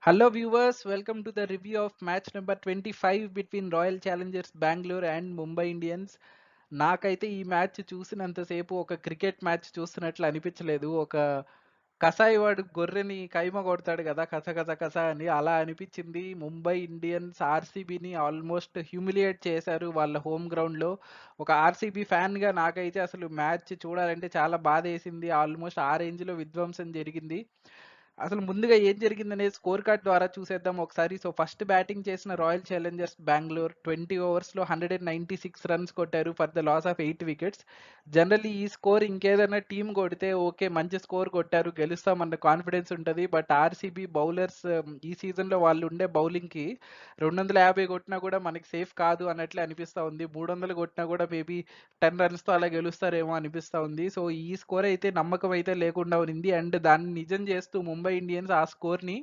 Hello viewers, welcome to the review of match number 25 between Royal Challengers Bangalore and Mumbai Indians. నాకైతే ఈ match చూసినంతసేపు ఒక cricket match చూస్తున్నట్లు అనిపించలేదు. ఒక కసాయి వాడు గొర్రెని కైమ కొడతాడు కదా, కస కస కస అని అలా అనిపించింది. ముంబై ఇండియన్స్ ఆర్సీబీని ఆల్మోస్ట్ హ్యూమిలియేట్ చేశారు వాళ్ళ హోమ్ గ్రౌండ్లో. ఒక ఆర్సీబీ ఫ్యాన్గా నాకైతే అసలు మ్యాచ్ చూడాలంటే చాలా బాధ వేసింది. ఆల్మోస్ట్ ఆ రేంజ్లో విధ్వంసం జరిగింది. అసలు ముందుగా ఏం జరిగిందనేది స్కోర్ కార్డ్ ద్వారా చూసేద్దాం ఒకసారి. సో ఫస్ట్ బ్యాటింగ్ చేసిన రాయల్ ఛాలెంజర్స్ బెంగళూరు 20 ఓవర్స్లో 196 రన్స్ కొట్టారు for the loss of 8 wickets. Generally ఈ స్కోర్ ఇంకేదైనా టీం కొడితే ఓకే, మంచి స్కోర్ కొట్టారు, గెలుస్తామన్న కాన్ఫిడెన్స్ ఉంటుంది. బట్ ఆర్సీబీ బౌలర్స్ ఈ సీజన్లో వాళ్ళు ఉండే బౌలింగ్కి 250 కొట్టినా కూడా మనకి సేఫ్ కాదు అన్నట్లే అనిపిస్తూ ఉంది. 300 కొట్టినా కూడా మేబీ 10 రన్స్తో అలా గెలుస్తారేమో అనిపిస్తూ ఉంది. సో ఈ స్కోర్ అయితే నమ్మకం అయితే లేకుండా ఉంది. అండ్ దాన్ని నిజం చేస్తూ ముంబై ఇండియన్స్ ఆ స్కోర్ని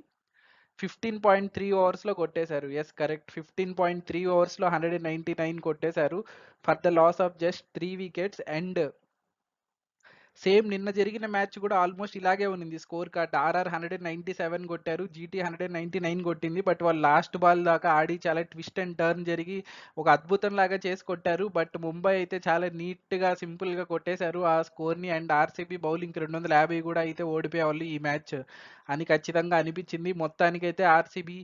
15.3 ఓవర్స్లో కొట్టేశారు. ఎస్ కరెక్ట్, 15.3 ఓవర్స్లో 199 కొట్టేశారు for the loss of just 3 wickets. And same నిన్న జరిగిన మ్యాచ్ కూడా ఆల్మోస్ట్ ఇలాగే ఉంది స్కోర్ కార్డ్. ఆర్ఆర్ 197 కొట్టారు, జీటీ 199 కొట్టింది. బట్ వాళ్ళు లాస్ట్ బాల్ దాకా ఆడి చాలా ట్విస్ట్ అండ్ టర్న్ జరిగి ఒక అద్భుతం లాగా చేసి కొట్టారు. బట్ ముంబై అయితే చాలా నీట్గా సింపుల్గా కొట్టేశారు ఆ స్కోర్ని. అండ్ ఆర్సీబీ బౌలింగ్కి 250 కూడా అయితే ఓడిపోయేవాళ్ళు ఈ మ్యాచ్ అని ఖచ్చితంగా అనిపించింది. మొత్తానికైతే RCB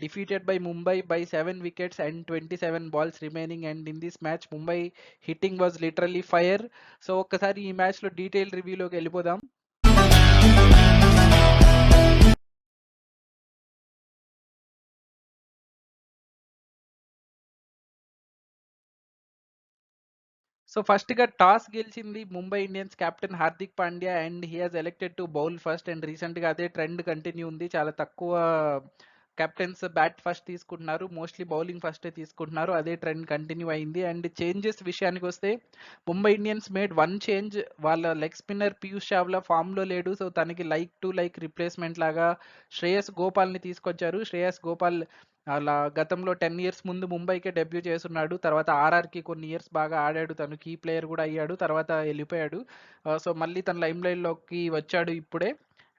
defeated by Mumbai by 7 wickets and 27 balls remaining. And in this match Mumbai hitting was literally fire. So ఒక్కసారి ఈ మ్యాచ్ లో డీటెయిల్ రివ్యూలోకి వెళ్ళిపోదాం. సో ఫస్ట్ గా టాస్ గెలిచింది Mumbai Indians captain Hardik Pandya. And he has elected to bowl first. And recent గా అదే trend continue ఉంది. చాలా తక్కువ కెప్టెన్స్ బ్యాట్ ఫస్ట్ తీసుకుంటున్నారు, మోస్ట్లీ బౌలింగ్ ఫస్ట్ తీసుకుంటున్నారు. అదే ట్రెండ్ కంటిన్యూ అయింది. అండ్ చేంజెస్ విషయానికి వస్తే Mumbai Indians made one change. వాళ్ళ leg spinner Piyush Chawla form లో లేడు. సో తనకి లైక్ టు లైక్ రిప్లేస్మెంట్ లాగా శ్రేయస్ గోపాల్ని తీసుకొచ్చారు. శ్రేయస్ గోపాల్ అలా గతంలో 10 ఇయర్స్ ముందు ముంబైకే డెబ్యూ చేస్తున్నాడు. తర్వాత ఆర్ఆర్కి కొన్ని ఇయర్స్ బాగా ఆడాడు, తను కీ ప్లేయర్ కూడా అయ్యాడు, తర్వాత వెళ్ళిపోయాడు. సో మళ్ళీ తన లైమ్ లైన్లోకి వచ్చాడు ఇప్పుడే.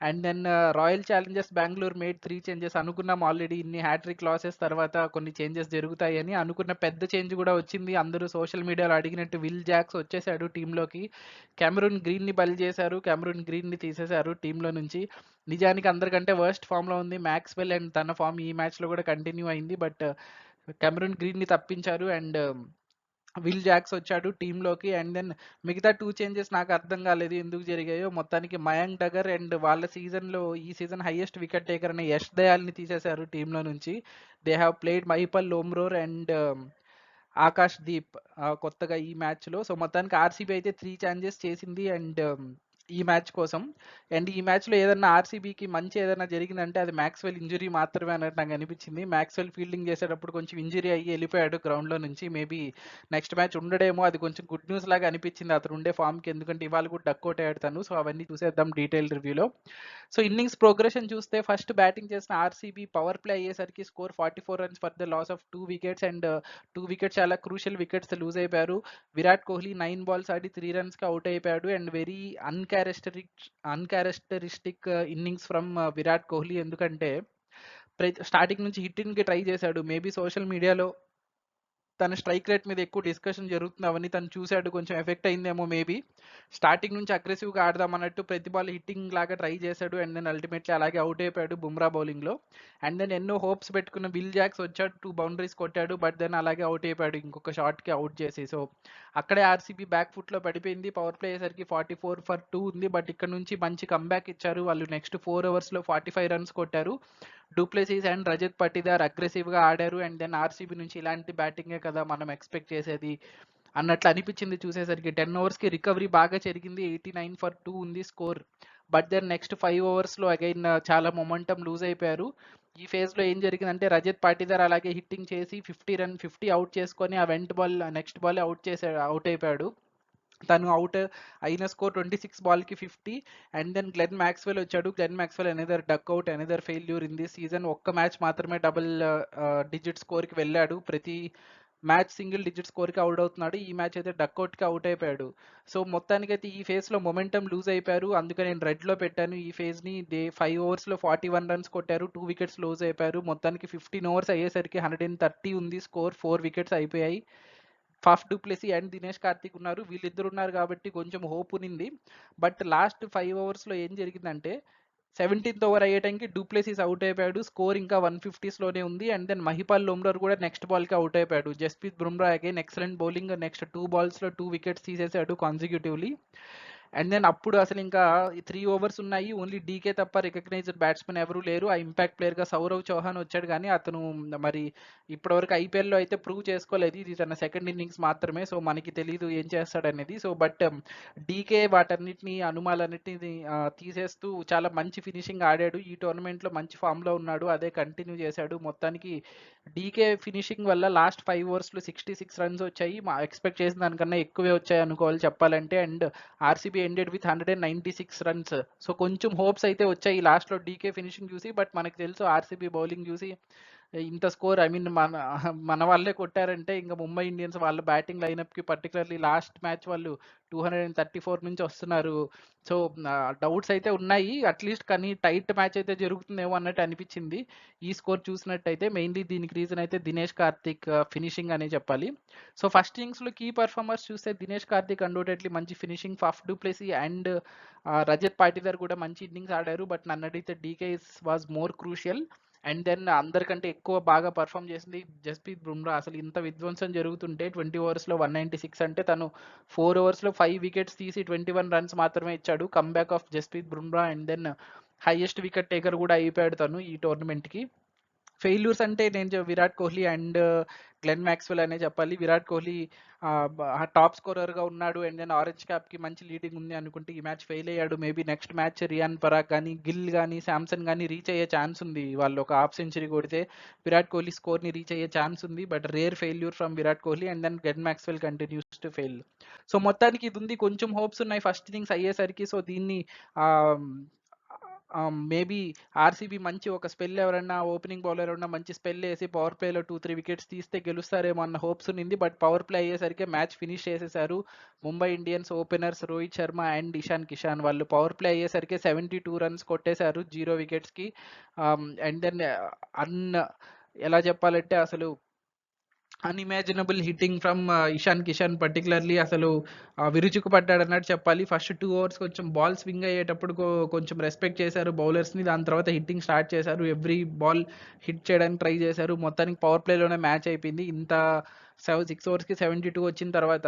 And then royal Challengers Bengaluru made 3 changes. అనుకున్నాం ఆల్రెడీ ఇన్ని హ్యాట్రిక్ లాసెస్ తర్వాత కొన్ని చేంజెస్ జరుగుతాయని. అనుకున్న పెద్ద చేంజ్ కూడా వచ్చింది. అందరూ సోషల్ మీడియాలో అడిగినట్టు విల్ జాక్స్ వచ్చేసాడు టీంలోకి. కెమెరూన్ గ్రీన్ని బలి చేశారు, కెమెరూన్ గ్రీన్ని తీసేశారు టీంలో నుంచి. నిజానికి అందరికంటే వర్స్ట్ ఫామ్లో ఉంది మ్యాక్స్వెల్. అండ్ తన ఫామ్ ఈ మ్యాచ్లో కూడా కంటిన్యూ అయింది. బట్ కెమెరూన్ గ్రీన్ని తప్పించారు అండ్ విల్ జాక్స్ వచ్చాడు టీంలోకి. అండ్ దెన్ మిగతా 2 చేంజెస్ నాకు అర్థం కాలేదు ఎందుకు జరిగాయో. మొత్తానికి మయాంక్ డగర్ అండ్ వాళ్ళ సీజన్లో ఈ సీజన్ హైయెస్ట్ వికెట్ టేకర్ అనే యష్ దయాల్ని తీసేశారు టీంలో నుంచి. They have played Mahipal Lomror and Akash Deep కొత్తగా ఈ మ్యాచ్లో. సో మొత్తానికి ఆర్సీబీ అయితే 3 చేంజెస్ చేసింది అండ్ ఈ మ్యాచ్ కోసం. అండ్ ఈ మ్యాచ్లో ఏదన్నా ఆర్సీబీకి మంచి ఏదైనా జరిగిందంటే అది మ్యాక్స్వెల్ ఇంజురీ మాత్రమే అన్నట్టు నాకు అనిపించింది. మ్యాక్స్వెల్ ఫీల్డింగ్ చేసేటప్పుడు కొంచెం ఇంజురీ అయ్యి వెళ్ళిపోయాడు గ్రౌండ్లో నుంచి. మేబీ నెక్స్ట్ మ్యాచ్ ఉండడేమో, అది కొంచెం గుడ్ న్యూస్ లాగా అనిపించింది అతను ఉండే ఫామ్కి. ఎందుకంటే ఇవాళ కూడా డక్అవుట్ అయ్యాడు తను. సో అవన్నీ చూసేద్దాం డీటెయిల్ రివ్యూలో. సో ఇన్నింగ్స్ ప్రోగ్రెషన్ చూస్తే ఫస్ట్ బ్యాటింగ్ చేసిన ఆర్సీబీ పవర్ ప్లే అయ్యేసరికి score 44 runs for the loss of 2 wickets. And 2 wickets చాలా క్రూషియల్ వికెట్స్ లూజ్ అయిపోయారు. విరాట్ కోహ్లీ 9 బాల్స్ ఆడి 3 రన్స్కి అవుట్ అయిపోయాడు. And very uncharacteristic innings from Virat Kohli. ఎందుకంటే స్టార్టింగ్ నుంచి హిట్టింగ్కి ట్రై చేశాడు. మేబీ సోషల్ మీడియాలో తన స్ట్రైక్ రేట్ మీద ఎక్కువ డిస్కషన్ జరుగుతుంది, అవన్నీ తను చూశాడు, కొంచెం ఎఫెక్ట్ అయిందేమో మేబీ. స్టార్టింగ్ నుంచి అగ్రెసివ్గా ఆడదాం అన్నట్టు ప్రతి బాల్ హిట్టింగ్ లాగా ట్రై చేశాడు. అండ్ దెన్ అల్టిమేట్లీ అలాగే అవుట్ అయిపోయాడు బుమ్రా బౌలింగ్లో. అండ్ దెన్ ఎన్నో హోప్స్ పెట్టుకున్న విల్ జాక్స్ వచ్చాడు, 2 బౌండరీస్ కొట్టాడు. బట్ దెన్ అలాగే అవుట్ అయిపోయాడు ఇంకొక షాట్కి అవుట్ చేసి. సో అక్కడే ఆర్సీబీ బ్యాక్ ఫుట్లో పడిపోయింది. పవర్ ప్లే అయ్యేసరికి 44 ఫర్ 2 ఉంది. బట్ ఇక్కడ నుంచి మంచి కంబ్యాక్ ఇచ్చారు వాళ్ళు. నెక్స్ట్ 4 ఓవర్స్లో 45 రన్స్ కొట్టారు. డూప్లెసిస్ అండ్ రజత్ పటిదార్ అగ్రెసివ్గా ఆడారు. అండ్ దెన్ ఆర్సీబీ నుంచి ఇలాంటి బ్యాటింగే కదా మనం ఎక్స్పెక్ట్ చేసేది అన్నట్లు అనిపించింది చూసేసరికి. 10 ఓవర్స్కి రికవరీ బాగా జరిగింది. 89 ఫర్ 2 ఉంది స్కోర్. బట్ దెన్ నెక్స్ట్ 5 ఓవర్స్లో అగైన్ చాలా మొమెంటం లూజ్ అయిపోయారు. ఈ ఫేజ్లో ఏం జరిగిందంటే రజత్ పాటిదార్ అలాగే హిట్టింగ్ చేసి 50 అవుట్ చేసుకొని ఆ నెక్స్ట్ బాల్ అవుట్ అయిపోయాడు. తను అవుట్ అయిన స్కోర్ 26 బాల్కి 50. అండ్ దెన్ గ్లెన్ మ్యాక్స్వెల్ వచ్చాడు. Glenn Maxwell another duck out, another failure in this season. ఒక్క మ్యాచ్ మాత్రమే డబుల్ డిజిట్ స్కోర్కి వెళ్ళాడు ప్రతి మ్యాచ్ సింగిల్ డిజిట్ స్కోర్కి అవుట్ అవుతున్నాడు. ఈ మ్యాచ్ అయితే డక్అవుట్కి అవుట్ అయిపోయాడు. సో మొత్తానికైతే ఈ ఫేజ్లో మొమెంటం లూజ్ అయిపోయారు. అందుకే నేను రెడ్లో పెట్టాను ఈ ఫేజ్ని. 5 ఓవర్స్లో 41 రన్స్ కొట్టారు, 2 వికెట్స్ లూజ్ అయిపోయారు. మొత్తానికి 15 ఓవర్స్ అయ్యేసరికి 130 ఉంది స్కోర్, 4 వికెట్స్ అయిపోయాయి. Faf du Plessis and Dinesh Karthik ఉన్నారు. వీళ్ళిద్దరు ఉన్నారు కాబట్టి కొంచెం హోప్ ఉన్నింది. బట్ లాస్ట్ 5 ఓవర్స్లో ఏం జరిగిందంటే 17th ఓవర్ అయ్యే టైంకి డూప్లెసీస్ అవుట్ అయిపోయాడు. స్కోర్ ఇంకా 150స్లోనే ఉంది. అండ్ దెన్ మహిపాల్ లోమ్రర్ కూడా నెక్స్ట్ బాల్కి అవుట్ అయిపోయాడు. Jasprit Bumrah again excellent bowling, next 2 బాల్స్లో 2 వికెట్స్ తీసేశాడు కాన్సిక్యూటివ్లీ. అండ్ దెన్ అప్పుడు అసలు ఇంకా 3 ఓవర్స్ ఉన్నాయి, ఓన్లీ డీకే తప్ప రికగ్నైజ్డ్ బ్యాట్స్మెన్ ఎవరు లేరు. ఆ ఇంపాక్ట్ ప్లేయర్గా సౌరవ్ చౌహాన్ వచ్చాడు, కానీ అతను మరి ఇప్పటివరకు ఐపీఎల్లో అయితే ప్రూవ్ చేసుకోలేదు. ఇది తన సెకండ్ ఇన్నింగ్స్ మాత్రమే, సో మనకి తెలియదు ఏం చేస్తాడనేది. సో బట్ డీకే వాటన్నిటిని అనుమాలన్నిటిని తీసేస్తూ చాలా మంచి ఫినిషింగ్ ఆడాడు. ఈ టోర్నమెంట్లో మంచి ఫామ్లో ఉన్నాడు, అదే కంటిన్యూ చేశాడు. మొత్తానికి డీకే ఫినిషింగ్ వల్ల లాస్ట్ 5 ఓవర్స్లో 66 రన్స్ వచ్చాయి. మా ఎక్స్పెక్ట్ చేసిన దానికన్నా ఎక్కువే వచ్చాయి అనుకోవాలి చెప్పాలంటే. And RCB ended with 196 runs. So కొంచెం హోప్స్ అయితే వచ్చాయి లాస్ట్లో డీకే ఫినిషింగ్ చూసి. బట్ మనకు తెలుసు ఆర్సీబీ బౌలింగ్ చూసి ఇంత స్కోర్, ఐ మీన్ మన వాళ్ళే కొట్టారంటే ఇంకా ముంబై ఇండియన్స్ వాళ్ళ బ్యాటింగ్ లైనప్కి పర్టికులర్లీ లాస్ట్ మ్యాచ్ వాళ్ళు 234 నుంచి వస్తున్నారు. సో డౌట్స్ అయితే ఉన్నాయి అట్లీస్ట్, కానీ టైట్ మ్యాచ్ అయితే జరుగుతుందేమో అన్నట్టు అనిపించింది ఈ స్కోర్ చూసినట్టయితే. మెయిన్లీ దీనికి రీజన్ అయితే దినేష్ కార్తిక్ ఫినిషింగ్ అనే చెప్పాలి. సో ఫస్ట్ ఇన్నింగ్స్లో కీ పర్ఫార్మర్స్ చూస్తే దినేష్ కార్తిక్ అన్డౌటెడ్లీ మంచి finishing, Faf du Plessis and Rajat Patidar కూడా మంచి ఇన్నింగ్స్ ఆడారు. బట్ నన్ను అడిగితే DK was more crucial. And then అందరికంటే ఎక్కువ బాగా పర్ఫామ్ చేసింది జస్ప్రీత్ బుమ్రా. అసలు ఇంత విధ్వంసం జరుగుతుంటే 20 ఓవర్స్లో 196 అంటే తను 4 ఓవర్స్లో 5 వికెట్స్ తీసి 21 రన్స్ మాత్రమే ఇచ్చాడు. Comeback of Jasprit Bumrah. And then highest wicket taker కూడా అయిపోయాడు తను ఈ టోర్నమెంట్కి. ఫెయిల్యూర్స్ అంటే నేను Virat Kohli and Glenn Maxwell అనే చెప్పాలి. విరాట్ కోహ్లీ టాప్ స్కోరర్గా ఉన్నాడు, అండ్ దెన్ ఆరెంజ్ క్యాప్కి మంచి లీడింగ్ ఉంది అనుకుంటే ఈ మ్యాచ్ ఫెయిల్ అయ్యాడు. Maybe next match Riyan Parag కానీ గిల్ కానీ శాంసన్ కానీ రీచ్ అయ్యే ఛాన్స్ ఉంది. వాళ్ళు ఒక హాఫ్ సెంచరీ కొడితే విరాట్ కోహ్లీ స్కోర్ని రీచ్ అయ్యే ఛాన్స్ ఉంది. But rare failure from Virat Kohli. And then Glenn Maxwell continues to fail. So మొత్తానికి ఇది ఉంది, కొంచెం హోప్స్ ఉన్నాయి ఫస్ట్ ఇన్నింగ్స్ అయ్యేసరికి. సో దీన్ని మేబీ ఆర్సీబీ మంచి ఒక స్పెల్, ఎవరన్నా ఓపెనింగ్ బౌలర్ ఎవరన్నా మంచి స్పెల్ వేసి పవర్ ప్లేలో 2-3 వికెట్స్ తీస్తే గెలుస్తారేమో అన్న హోప్స్ ఉన్నింది. బట్ పవర్ ప్లే అయ్యేసరికి మ్యాచ్ ఫినిష్ చేసేసారు Mumbai Indians openers Rohit Sharma and Ishan Kishan. వాళ్ళు పవర్ ప్లే అయ్యేసరికి 72 రన్స్ కొట్టేశారు 0 వికెట్స్కి. అండ్ దెన్ అన్ ఎలా చెప్పాలంటే అసలు unimaginable hitting from Ishan Kishan particularly. అసలు విరుచుకు పడ్డాడు అన్నట్టు చెప్పాలి. ఫస్ట్ 2 ఓవర్స్ కొంచెం బాల్ స్వింగ్ అయ్యేటప్పుడు కొంచెం రెస్పెక్ట్ చేశారు బౌలర్స్ని. దాని తర్వాత హిట్టింగ్ స్టార్ట్ చేశారు, ఎవ్రీ బాల్ హిట్ చేయడానికి ట్రై చేశారు. మొత్తానికి పవర్ ప్లేలోనే మ్యాచ్ అయిపోయింది. ఇంత 6 ఓవర్స్కి 72 వచ్చిన తర్వాత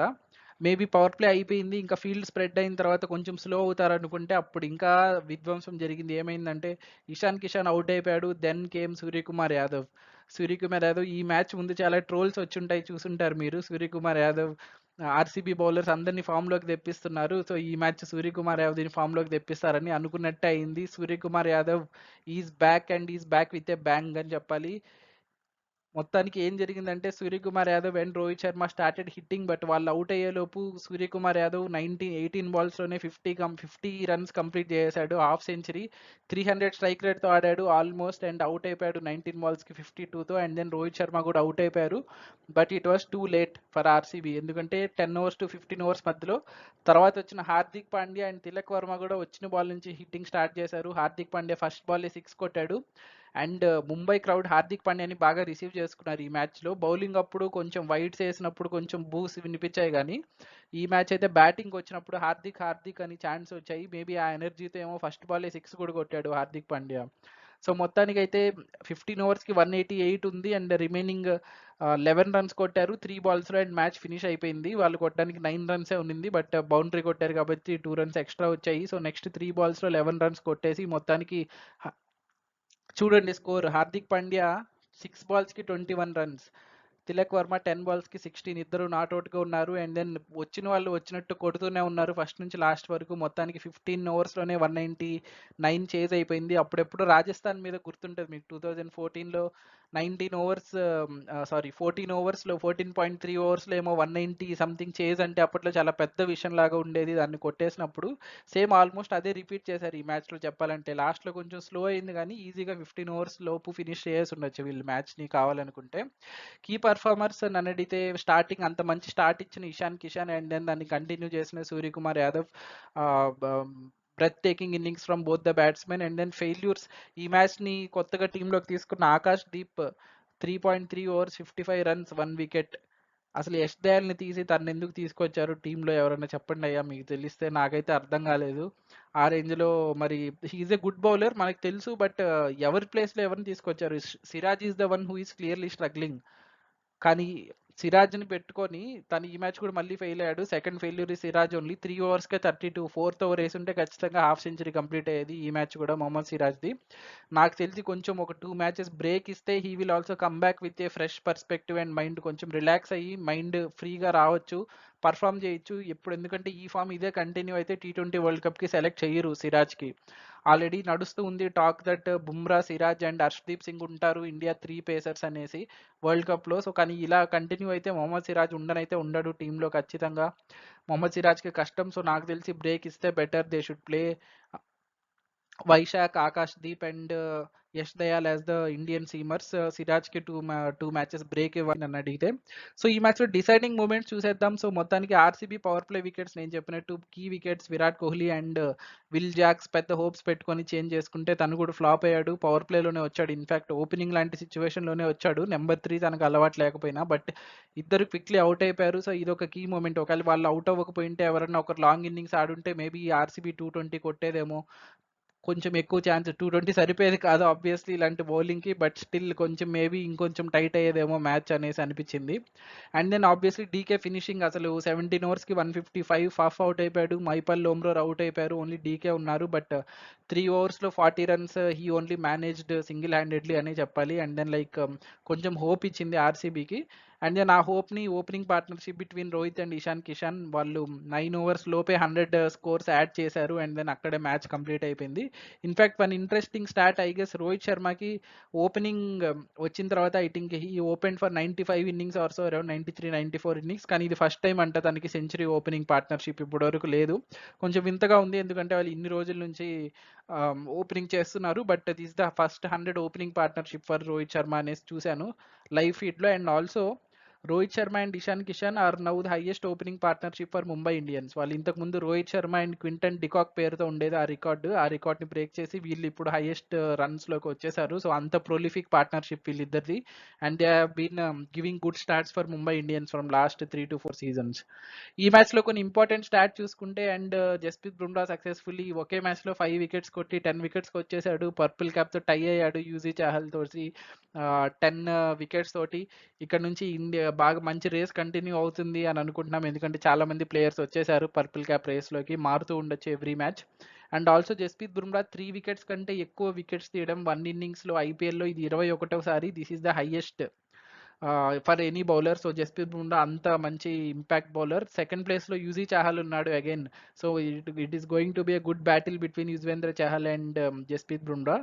మేబీ పవర్ ప్లే అయిపోయింది, ఇంకా ఫీల్డ్ స్ప్రెడ్ అయిన తర్వాత కొంచెం స్లో అవుతారు అనుకుంటే అప్పుడు ఇంకా విధ్వంసం జరిగింది. ఏమైందంటే ఇషాన్ కిషాన్ అవుట్ అయిపోయాడు. Then came Suryakumar Yadav. సూర్యకుమార్ యాదవ్ ఈ మ్యాచ్ ముందు చాలా ట్రోల్స్ వచ్చుంటాయి, చూసుంటారు మీరు. సూర్యకుమార్ యాదవ్ ఆర్సీబీ బౌలర్స్ అందరినీ ఫామ్లోకి తెప్పిస్తున్నారు, సో ఈ మ్యాచ్ సూర్యకుమార్ యాదవ్ని ఫామ్లోకి తెప్పిస్తారని అనుకున్నట్టే అయింది. Suryakumar Yadav is back and is back with a bang అని చెప్పాలి. మొత్తానికి ఏం జరిగిందంటే Suryakumar Yadav and Rohit Sharma started hitting, but వాళ్ళు అవుట్ అయ్యేలోపు సూర్యకుమార్ యాదవ్ 18 బాల్స్లోనే 50 రన్స్ కంప్లీట్ చేశాడు, హాఫ్ సెంచరీ. 300 స్ట్రైక్ రేట్తో ఆడాడు ఆల్మోస్ట్, అండ్ అవుట్ అయిపోయాడు 19 బాల్స్కి 52తో. అండ్ దెన్ రోహిత్ శర్మ కూడా అవుట్ అయిపోయారు. But it was too late for RCB, ఎందుకంటే 10 ఓవర్స్ టు 15 ఓవర్స్ మధ్యలో తర్వాత వచ్చిన హార్దిక్ పాండ్యా అండ్ తిలక్ వర్మ కూడా వచ్చిన బాల్ నుంచి హిట్టింగ్ స్టార్ట్ చేశారు. హార్దిక్ పాండ్యా ఫస్ట్ బాల్ 6 కొట్టాడు. అండ్ ముంబై క్రౌడ్ హార్దిక్ పాండ్యాని బాగా రిసీవ్ చేసుకున్నారు ఈ మ్యాచ్లో. బౌలింగ్ అప్పుడు కొంచెం వైడ్స్ వేసినప్పుడు కొంచెం బూస్ వినిపించాయి, కానీ ఈ మ్యాచ్ అయితే బ్యాటింగ్ వచ్చినప్పుడు హార్దిక్ అని ఛాన్స్ వచ్చాయి. మేబీ ఆ ఎనర్జీతో ఏమో ఫస్ట్ బాల్ 6 కూడా కొట్టాడు హార్దిక్ పాండ్యా. సో మొత్తానికి అయితే 15 ఓవర్స్కి 188 ఉంది, అండ్ రిమైనింగ్ 11 రన్స్ కొట్టారు 3 బాల్స్లో, అండ్ మ్యాచ్ ఫినిష్ అయిపోయింది. వాళ్ళు కొట్టడానికి 9 రన్సే ఉన్నింది, బట్ బౌండరీ కొట్టారు కాబట్టి 2 రన్స్ ఎక్స్ట్రా వచ్చాయి. సో నెక్స్ట్ 3 బాల్స్లో 11 రన్స్ కొట్టేసి మొత్తానికి చూడండి స్కోర్, హార్దిక్ పాండ్యా 6 బాల్స్కి 21 రన్స్, తిలక్ వర్మ 10 బాల్స్కి 16, ఇద్దరు నాట్అవుట్గా ఉన్నారు. అండ్ దెన్ వచ్చిన వాళ్ళు వచ్చినట్టు కొడుతూనే ఉన్నారు ఫస్ట్ నుంచి లాస్ట్ వరకు. మొత్తానికి 15 ఓవర్స్లోనే 199 చేజ్ అయిపోయింది. అప్పుడెప్పుడు రాజస్థాన్ మీద గుర్తుంటుంది మీకు, 2014లో 19 ఓవర్స్ 14 ఓవర్స్లో 14.3 ఓవర్స్లో ఏమో 190 సంథింగ్ చేజ్ అంటే అప్పట్లో చాలా పెద్ద విషయం లాగా ఉండేది దాన్ని కొట్టేసినప్పుడు. సేమ్ ఆల్మోస్ట్ అదే రిపీట్ చేశారు ఈ మ్యాచ్లో చెప్పాలంటే. లాస్ట్లో కొంచెం స్లో అయింది, కానీ ఈజీగా 15 ఓవర్స్ లోపు ఫినిష్ చేసి ఉండొచ్చు వీళ్ళు మ్యాచ్ని కావాలనుకుంటే. కీ పెర్ఫార్మర్స్ నన్ను అడిగితే స్టార్టింగ్ అంత మంచి స్టార్ట్ ఇచ్చిన ఇషాన్ కిషాన్ అండ్ దెన్ దాన్ని కంటిన్యూ చేసిన Suryakumar Yadav, breathtaking innings from both the batsmen. And then failures, ఈ మ్యాచ్ని కొత్తగా టీంలోకి తీసుకున్న Akash Deep 3.3 overs 55 runs 1 wicket. అసలు యష్ దయాల్ని తీసి తను ఎందుకు తీసుకొచ్చారు టీంలో, ఎవరైనా చెప్పండి అయ్యా, మీకు తెలిస్తే. నాకైతే అర్థం కాలేదు ఆ రేంజ్లో. మరి హీఈస్ ఎ గుడ్ బౌలర్ మనకు తెలుసు, బట్ ఎవరి ప్లేస్లో ఎవరిని తీసుకొచ్చారు? Siraj is the one who is clearly struggling. కానీ సిరాజ్ని పెట్టుకొని తను ఈ మ్యాచ్ కూడా మళ్ళీ ఫెయిల్ అయ్యాడు. సెకండ్ ఫెయిల్యూర్ సిరాజ్ ఓన్లీ 3 ఓవర్స్కే 32. ఫోర్త్ ఓవర్ వేసుంటే ఖచ్చితంగా హాఫ్ సెంచరీ కంప్లీట్ అయ్యేది ఈ మ్యాచ్ కూడా మొహమ్మద్ సిరాజ్ది. నాకు తెలిసి కొంచెం ఒక 2 మ్యాచెస్ బ్రేక్ ఇస్తే he will also come back with a fresh perspective and mind కొంచెం రిలాక్స్ అయ్యి మైండ్ ఫ్రీగా రావచ్చు, పర్ఫామ్ చేయొచ్చు. ఎప్పుడు, ఎందుకంటే ఈ ఫామ్ ఇదే కంటిన్యూ అయితే T20 వరల్డ్ కప్కి సెలెక్ట్ చెయ్యరు సిరాజ్కి. ఆల్రెడీ నడుస్తూ ఉంది talk that Bumrah, Siraj and Harshdeep Singh ఉంటారు ఇండియా 3 పేసర్స్ అనేసి వరల్డ్ కప్లో. సో కానీ ఇలా కంటిన్యూ అయితే మొహమ్మద్ సిరాజ్ ఉండనైతే ఉండడు టీంలో ఖచ్చితంగా. మొహమ్మద్ సిరాజ్కి కష్టం. సో నాకు తెలిసి బ్రేక్ ఇస్తే better. They should play Vyshak, Akash Deep and Yash Dayal as the Indian seamers. సిరాజ్కి టూ మ్యాచెస్ బ్రేక్ ఇవ్వాలి నన్ను అడిగితే. సో ఈ మ్యాచ్లో డిసైడింగ్ మూమెంట్స్ చూసేద్దాం. సో మొత్తానికి ఆర్సీబీ పవర్ ప్లే వికెట్స్, నేను చెప్పినట్టు key wickets Virat Kohli and Will Jacks పెద్ద హోప్స్ పెట్టుకొని చేంజ్ చేసుకుంటే తను కూడా ఫ్లాప్ అయ్యాడు. పవర్ ప్లేలోనే వచ్చాడు, ఇన్ఫాక్ట్ ఓపెనింగ్ లాంటి సిచ్యువేషన్లోనే వచ్చాడు. నెంబర్ 3 తనకు అలవాటు లేకపోయినా, బట్ ఇద్దరు క్విక్లీ అవుట్ అయిపోయారు. సో ఇది ఒక కీ మూమెంట్. ఒకవేళ వాళ్ళు అవుట్ అవ్వకపోయింటే, ఎవరన్నా ఒక లాంగ్ ఇన్నింగ్స్ ఆడుంటే మేబీ ఆర్సీబీ 220 కొట్టేదేమో. కొంచెం ఎక్కువ ఛాన్స్, 220 సరిపోయేది కాదు ఆబ్వియస్లీ ఇలాంటి బౌలింగ్కి, బట్ స్టిల్ కొంచెం మేబీ ఇంకొంచెం టైట్ అయ్యేదేమో మ్యాచ్ అనేసి అనిపించింది. And then obviously DK finishing, అసలు 17 ఓవర్స్కి 155 ఫాఫ్ అవుట్ అయిపోయాడు. మైపల్, లోమ్రోర్ అవుట్ అయిపోయారు, ఓన్లీ డీకే ఉన్నారు. బట్ 3 ఓవర్స్లో 40 runs he only managed single handedly అనే చెప్పాలి. అండ్ దెన్ లైక్ కొంచెం హోప్ ఇచ్చింది ఆర్సీబీకి. అండ్ దెన్ ఆ హోప్ని opening partnership between Rohit and Ishan Kishan, వాళ్ళు 9 ఓవర్స్ లోపే 100 స్కోర్స్ యాడ్ చేశారు. అండ్ దెన్ అక్కడే మ్యాచ్ కంప్లీట్ అయిపోయింది. In fact one interesting stat, I guess Rohit శర్మకి ఓపెనింగ్ వచ్చిన తర్వాత I think he open for 95 innings also, around 93-94 innings. కానీ ఇది ఫస్ట్ టైం అంట తనకి సెంచరీ ఓపెనింగ్ పార్ట్నర్షిప్ ఇప్పటివరకు లేదు. కొంచెం వింతగా ఉంది, ఎందుకంటే వాళ్ళు ఇన్ని రోజుల నుంచి ఓపెనింగ్ చేస్తున్నారు. But this the first 100 opening partnership for Rohit Sharma అనేసి చూశాను లైవ్ ఫీడ్లో. And also Rohit Sharma and Ishan Kishan are now the highest opening partnership for Mumbai Indians. వాళ్ళు ఇంతకుముందు Rohit Sharma and Quinton de Kock పేరుతో ఉండేది ఆ రికార్డ్ని బ్రేక్ చేసి వీళ్ళు ఇప్పుడు హైయెస్ట్ రన్స్లోకి వచ్చేసారు. సో అంత ప్రొలిఫిక్ పార్ట్నర్షిప్ వీళ్ళిద్దరిది. And they have been giving good starts for Mumbai Indians from last 3 to 4 seasons. ఈ మ్యాచ్లో కొన్ని ఇంపార్టెంట్ స్టాట్ చూసుకుంటే, అండ్ జస్ప్రీత్ బుమ్రా సక్సెస్ఫుల్లీ ఒకే మ్యాచ్లో 5 వికెట్స్ కొట్టి 10 వికెట్స్కి వచ్చేసాడు. పర్పుల్ క్యాప్తో టై అయ్యాడు యూజీ చాహల్ తోటి 10 వికెట్స్ తోటి. ఇక్కడ నుంచి ఇండియా బాగా మంచి రేస్ కంటిన్యూ అవుతుంది అని అనుకుంటున్నాం, ఎందుకంటే చాలా మంది ప్లేయర్స్ వచ్చేసారు పర్పుల్ క్యాప్ రేస్లోకి, మారుతూ ఉండొచ్చు every match. And also Jasprit Bumrah 3 wickets కంటే ఎక్కువ వికెట్స్ తీయడం వన్ ఇన్నింగ్స్లో ఐపీఎల్లో ఇది 21వ సారి. This is the highest for any bowler. So Jasprit Bumrah అంత మంచి ఇంపాక్ట్ బౌలర్. సెకండ్ ప్లేస్లో యూజీ చాహల్ ఉన్నాడు again. So it is going to be a good battle between Yuzvendra Chahal and Jasprit Bumrah.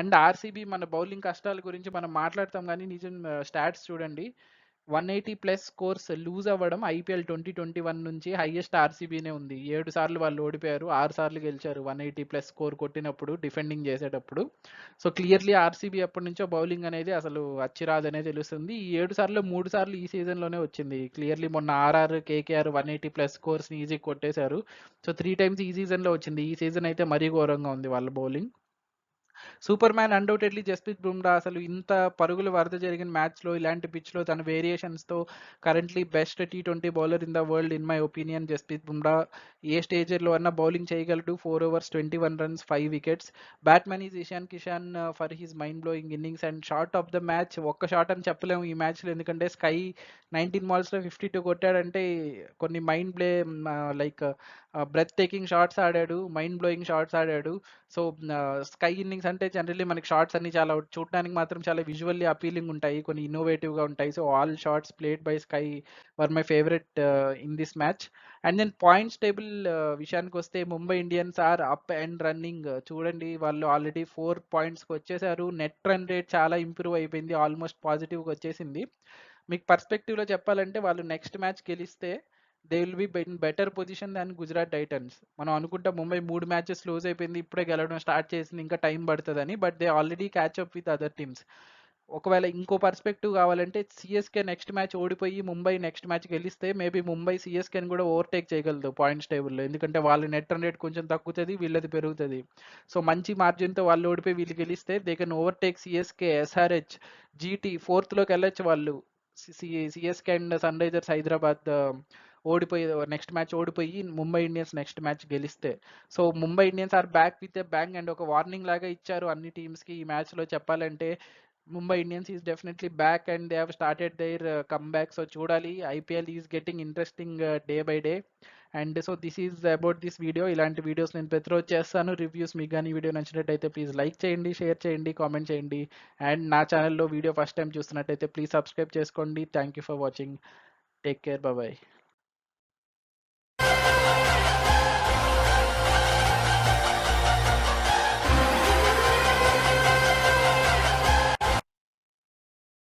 And RCB మన బౌలింగ్ కష్టాల గురించి మనం మాట్లాడతాం, కానీ నిజం స్టాట్స్ చూడండి. 180+ స్కోర్స్ లూజ్ అవ్వడం ఐపీఎల్ 2021 నుంచి హైయెస్ట్ ఆర్సీబీనే ఉంది. 7 సార్లు వాళ్ళు ఓడిపోయారు, 6 సార్లు గెలిచారు 180+ స్కోర్ కొట్టినప్పుడు, డిఫెండింగ్ చేసేటప్పుడు. సో క్లియర్లీ ఆర్సీబీ ఎప్పటి నుంచో బౌలింగ్ అనేది అసలు అచ్చిరాదనే తెలుస్తుంది. ఈ 7 సార్లు 3 సార్లు ఈ సీజన్లోనే వచ్చింది. క్లియర్లీ మొన్న ఆర్ఆర్, కేకేఆర్ 180+ స్కోర్స్ని ఈజీ కొట్టేశారు. సో 3 టైమ్స్ ఈ సీజన్లో వచ్చింది. ఈ సీజన్ అయితే మరీ ఘోరంగా ఉంది వాళ్ళ bowling. Super man undoubtedly Jasprit Bumrah. అసలు ఇంత పరుగుల వరద జరిగిన మ్యాచ్లో ఇలాంటి పిచ్లో తన వేరియేషన్స్తో currently best T20 bowler in the world in my opinion Jasprit Bumrah. ఏ స్టేజ్లో అన్నా బౌలింగ్ చేయగలడు. 4 overs 21 runs 5 wickets. Batsmen is Ishan Kishan for his mind blowing innings and shot of the match. ఒక్క షాట్ అని చెప్పలేము ఈ మ్యాచ్లో, ఎందుకంటే స్కై 19 బాల్స్లో 52 కొట్టాడంటే కొన్ని మైండ్ బ్లే లైక్ బ్రెత్ టేకింగ్ షాట్స్ ఆడాడు, మైండ్ బ్లోయింగ్ షాట్స్ ఆడాడు. సో స్కై ఇన్నింగ్స్ అంటే జనరల్లీ మనకి షాట్స్ అన్ని చాలా చూడడానికి మాత్రం చాలా విజువల్లీ అపీలింగ్ ఉంటాయి, కొన్ని ఇన్నోవేటివ్గా ఉంటాయి. So all shots played by Sky were my favourite in this match. And then points table విషయానికి వస్తే Mumbai Indians are up and running. చూడండి వాళ్ళు ఆల్రెడీ 4 పాయింట్స్కి వచ్చేసారు. నెట్ రన్ రేట్ చాలా ఇంప్రూవ్ అయిపోయింది, ఆల్మోస్ట్ పాజిటివ్గా వచ్చేసింది. మీకు పర్స్పెక్టివ్లో చెప్పాలంటే వాళ్ళు నెక్స్ట్ మ్యాచ్ గెలిస్తే they will be in better position than Gujarat Titans. మనం అనుకుంటాం ముంబై 3 మ్యాచెస్ లూజ్ అయిపోయింది, ఇప్పుడే గెలవడం స్టార్ట్ చేసింది, ఇంకా టైం పడుతుందని, but they already catch up with other teams. ఒకవేళ ఇంకో పర్స్పెక్టివ్ కావాలంటే సీఎస్కే నెక్స్ట్ మ్యాచ్ ఓడిపోయి ముంబై నెక్స్ట్ మ్యాచ్ గెలిస్తే మేబీ ముంబై సీఎస్కేని కూడా ఓవర్టేక్ చేయగలదు పాయింట్స్ టేబుల్లో, ఎందుకంటే వాళ్ళ నెట్ రన్ రేట్ కొంచెం తగ్గుతుంది, వీళ్ళది పెరుగుతుంది. సో మంచి మార్జిన్తో వాళ్ళు ఓడిపోయి వీళ్ళు గెలిస్తే they can overtake CSK, SRH, GT ఫోర్త్లోకి వెళ్ళొచ్చు వాళ్ళు. CSK and Sunrisers Hyderabad ఓడిపోయి నెక్స్ట్ మ్యాచ్ ఓడిపోయి ముంబై ఇండియన్స్ నెక్స్ట్ మ్యాచ్ గెలిస్తే. So Mumbai Indians are back with a bang and ఒక వార్నింగ్ లాగా ఇచ్చారు అన్ని టీమ్స్కి ఈ మ్యాచ్లో చెప్పాలంటే. Mumbai Indians is definitely back and they have started their comeback. So చూడాలి, IPL is getting interesting day by day. And so this is about this video. ఇలాంటి వీడియోస్ నేను ప్రతిరోజు చేస్తాను రివ్యూస్. మీకు కానీ వీడియో నచ్చినట్టయితే ప్లీజ్ లైక్ చేయండి, షేర్ చేయండి, కామెంట్ చేయండి. అండ్ నా ఛానల్లో వీడియో ఫస్ట్ టైం చూస్తున్నట్టయితే ప్లీజ్ సబ్స్క్రైబ్ చేసుకోండి. Thank you for watching. Take care, bye.